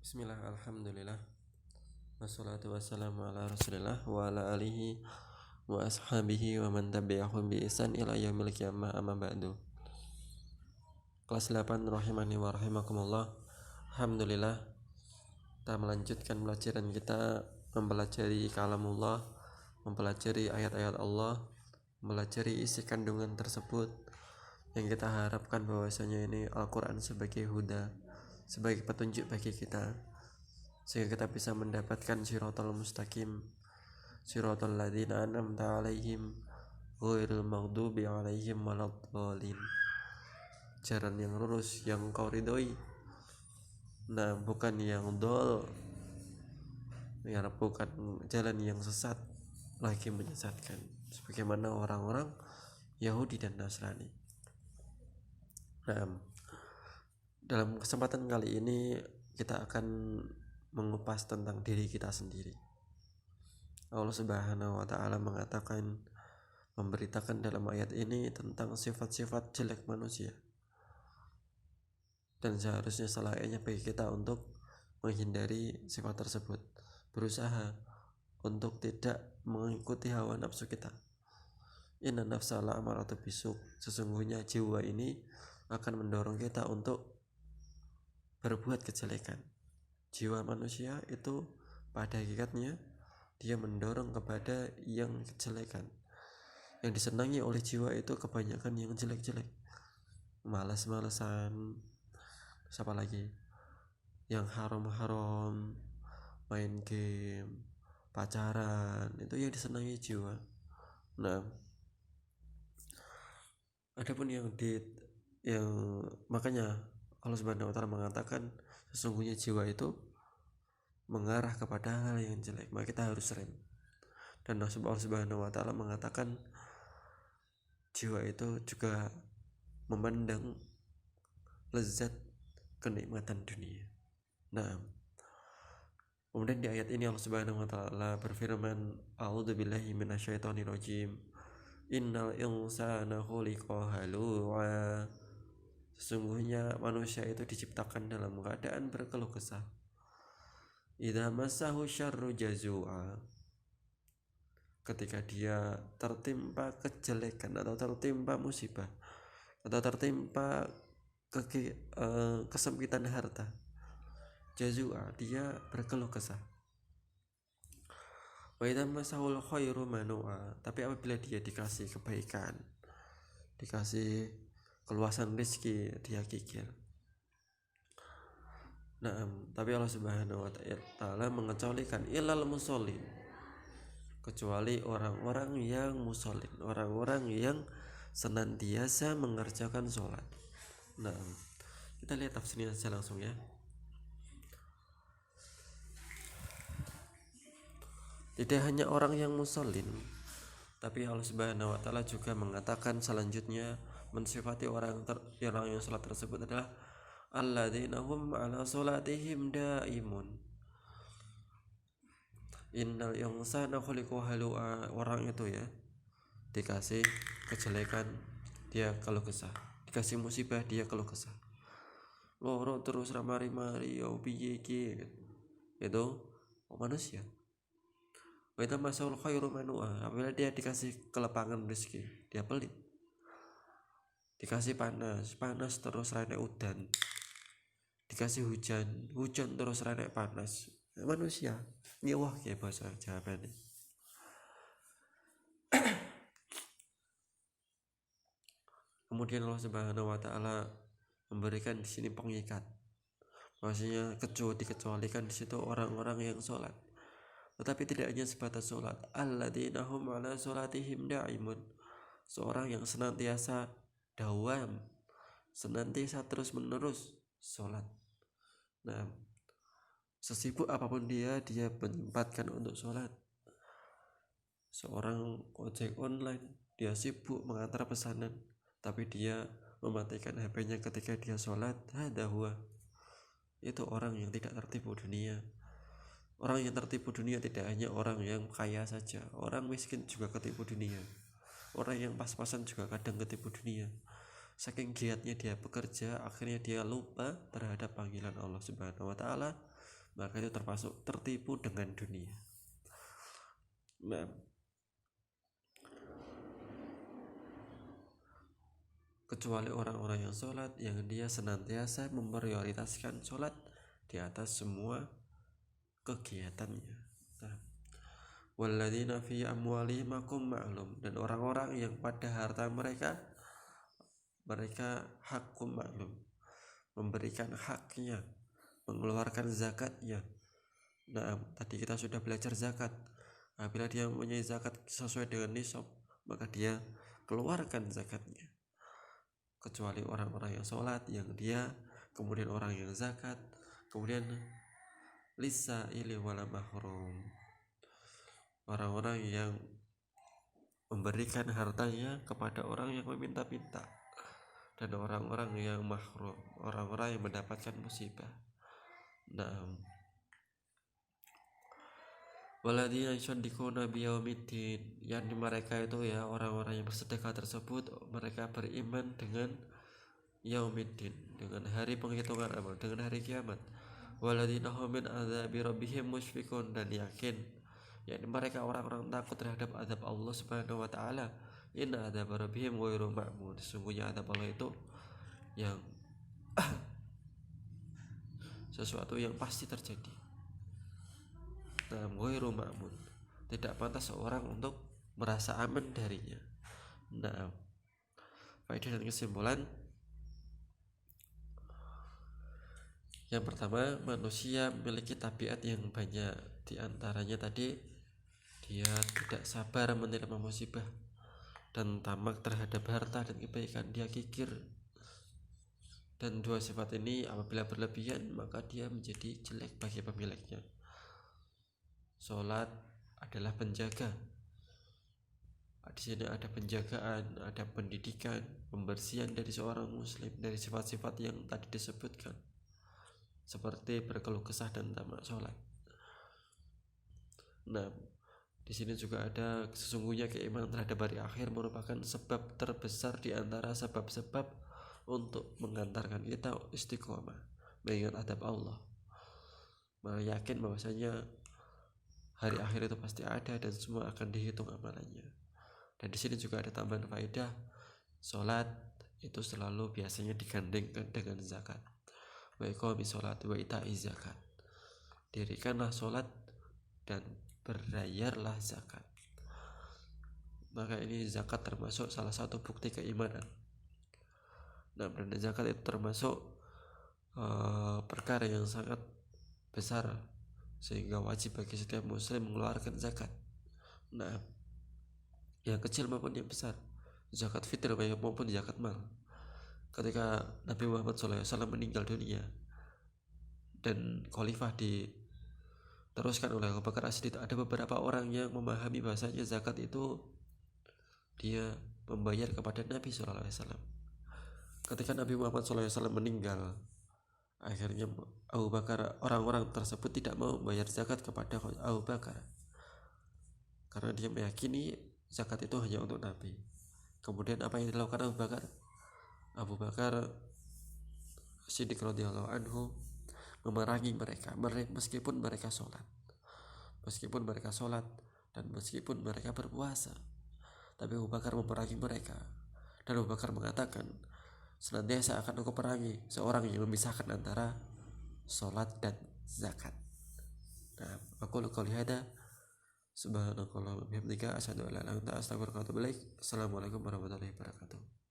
Bismillah, alhamdulillah, wassalatu wassalamu ala rasulillah wa ala alihi wa ashabihi wa man tabi'ahum bi ihsan ila yaumil qiyamah, amma ba'du. Kelas 8 rahimani wa rahimakumullah. Alhamdulillah, kita melanjutkan pelajaran kita mempelajari kalamullah, mempelajari ayat-ayat Allah, mempelajari isi kandungan tersebut yang kita harapkan bahwasanya ini Al-Quran sebagai huda, sebagai petunjuk bagi kita, sehingga kita bisa mendapatkan siratal mustaqim, siratal ladzina an'amta alaihim ghairil maghdubi alaihim waladdallin, jalan yang lurus yang Engkau ridhoi, nah bukan yang dol, ya bukan jalan yang sesat lagi menyesatkan sebagaimana orang-orang Yahudi dan Nasrani. Nah, dalam kesempatan kali ini kita akan mengupas tentang diri kita sendiri. Allah Subhanahu wa taala mengatakan, memberitakan dalam ayat ini tentang sifat-sifat jelek manusia. Dan seharusnya selayaknya bagi kita untuk menghindari sifat tersebut, berusaha untuk tidak mengikuti hawa nafsu kita. Inna nafsa la'amaratu bisuk, sesungguhnya jiwa ini akan mendorong kita untuk berbuat kejelekan. Jiwa manusia itu pada hakikatnya dia mendorong kepada yang kejelekan. Yang disenangi oleh jiwa itu kebanyakan yang jelek-jelek, malas-malasan, siapa lagi, yang haram-haram, main game, pacaran, itu yang disenangi jiwa. Nah, adapun yang makanya Allah Subhanahu wa taala mengatakan sesungguhnya jiwa itu mengarah kepada hal yang jelek, maka kita harus rem. Dan Allah Subhanahu wa taala mengatakan jiwa itu juga memandang lezat kenikmatan dunia. Nah, kemudian di ayat ini Allah Subhanahu wa taala berfirman, a'udzubillahi minasyaitonirrajim, innal insana khuliqa halu'a, sesungguhnya manusia itu diciptakan dalam keadaan berkeluh kesah. Idza massahu syarru jazua, ketika dia tertimpa kejelekan atau tertimpa musibah atau tertimpa kesempitan harta, jazua, dia berkeluh kesah. Wa idza massahul khairu manua, tapi apabila dia dikasih kebaikan, dikasih keluasan rezeki, dia kikir. Nah, tapi Allah Subhanahu wa taala mengecualikan ilal musallin, kecuali orang-orang yang musallin, orang-orang yang senantiasa mengerjakan sholat. Nah, kita lihat tafsirnya saja langsung ya. Tidak hanya orang yang musallin, tapi Allah Subhanahu wa taala juga mengatakan selanjutnya, mensifati orang yang sholat tersebut adalah alladzina hum ala sholatihim daimun. Innal insana khuliqa halu'a, orang itu ya dikasih kejelekan dia keluh kesah, dikasih musibah dia keluh kesah, loro terus ramari-mari ya piye iki, itu manusia. Wa idza masaul khairu manua, apabila dia dikasih kelapangan rezeki dia pelit, dikasih panas terus renek udan, dikasih hujan terus renek panas, manusia nyewah kayak bahasa jawabannya. Kemudian Allah Subhanahu wa taala memberikan di sini pengikat, maksudnya dikecualikan di situ orang-orang yang sholat. Tetapi tidak hanya sebatas sholat, alladzina hum ala sholatihim daimun, seorang yang senantiasa dawam, senantiasa terus menerus sholat. Nah, sesibuk apapun dia menyempatkan untuk sholat. Seorang ojek online, dia sibuk mengantar pesanan, tapi dia mematikan HP-nya ketika dia sholat. Hadza huwa, itu orang yang tidak tertipu dunia. Orang yang tertipu dunia tidak hanya orang yang kaya saja, orang miskin juga ketipu dunia. Orang yang pas-pasan juga kadang ketipu dunia. Saking giatnya dia bekerja, akhirnya dia lupa terhadap panggilan Allah Subhanahu wa taala, maka itu termasuk tertipu dengan dunia. Nah, kecuali orang-orang yang sholat, yang dia senantiasa memprioritaskan sholat di atas semua kegiatannya. Nah, walladzina fi amwalihim haqqun ma'lum, dan orang-orang yang pada harta mereka haqqun ma'lum, memberikan haknya, mengeluarkan zakatnya. Nah, tadi kita sudah belajar zakat. Apabila dia mempunyai zakat sesuai dengan nisab, maka dia keluarkan zakatnya. Kecuali orang-orang yang sholat, yang dia, kemudian orang yang zakat, kemudian lisa ili wala mahrum, orang-orang yang memberikan hartanya kepada orang yang meminta-minta, dan orang-orang yang mahrum, orang-orang yang mendapatkan musibah. Nah, waladina yusaddiquna biyaumiddin, yang mereka itu ya orang-orang yang bersedekah tersebut, mereka beriman dengan yaumiddin, dengan hari penghitungan amal, dengan hari kiamat. Waladina hum min adzabi rabbihim musyfiqun, dan yakin yakni mereka orang-orang takut terhadap azab Allah Subhanahu wa taala. Inna adzab rabbihim ghairu ma'mun, sesungguhnya azab Allah itu yang sesuatu yang pasti terjadi. Nah, ghairu ma'mun, tidak pantas seorang untuk merasa aman darinya. Nah, faedah dan kesimpulan. Yang pertama, manusia memiliki tabiat yang banyak. Di antaranya tadi, dia tidak sabar menerima musibah dan tamak terhadap harta dan kebaikan, dia kikir. Dan dua sifat ini apabila berlebihan, maka dia menjadi jelek bagi pemiliknya. Sholat adalah penjaga. Di sini ada penjagaan, ada pendidikan, pembersihan dari seorang muslim dari sifat-sifat yang tadi disebutkan, seperti berkeluh kesah dan tamak sholat. Nah, di sini juga ada sesungguhnya keimanan terhadap hari akhir merupakan sebab terbesar di antara sebab-sebab untuk mengantarkan kita istiqomah, mengingat adab Allah, meyakin bahwasanya hari akhir itu pasti ada dan semua akan dihitung amalannya. Dan di sini juga ada tambahan faedah, sholat itu selalu biasanya digandengkan dengan zakat. Wa iqami sholat wa ita'i zakat, dirikanlah sholat dan berbayarlah zakat. Maka ini zakat termasuk salah satu bukti keimanan. Nah, dan zakat itu termasuk perkara yang sangat besar, sehingga wajib bagi setiap muslim mengeluarkan zakat. Nah, yang kecil maupun yang besar, zakat fitr maupun zakat mal. Ketika Nabi Muhammad SAW meninggal dunia dan khalifah diteruskan oleh Abu Bakar As-Siddiq, ada beberapa orang yang memahami bahasanya zakat itu dia membayar kepada Nabi SAW. Ketika Nabi Muhammad SAW meninggal, akhirnya Abu Bakar, orang-orang tersebut tidak mau membayar zakat kepada Abu Bakar karena dia meyakini zakat itu hanya untuk Nabi. Kemudian apa yang dilakukan Abu Bakar? Abu Bakar Siddiq radhiyallahu anhu memerangi mereka meskipun mereka sholat, dan meskipun mereka berpuasa, tapi Abu Bakar memerangi mereka. Dan Abu Bakar mengatakan, senantiasa akan aku perangi seorang yang memisahkan antara sholat dan zakat. Nah, aku qouli hada, subhanallahi wa bihamdihi, asyhadu an la ilaha illa anta, astaghfiruka wa atubu ilaik. Assalamualaikum warahmatullahi wabarakatuh.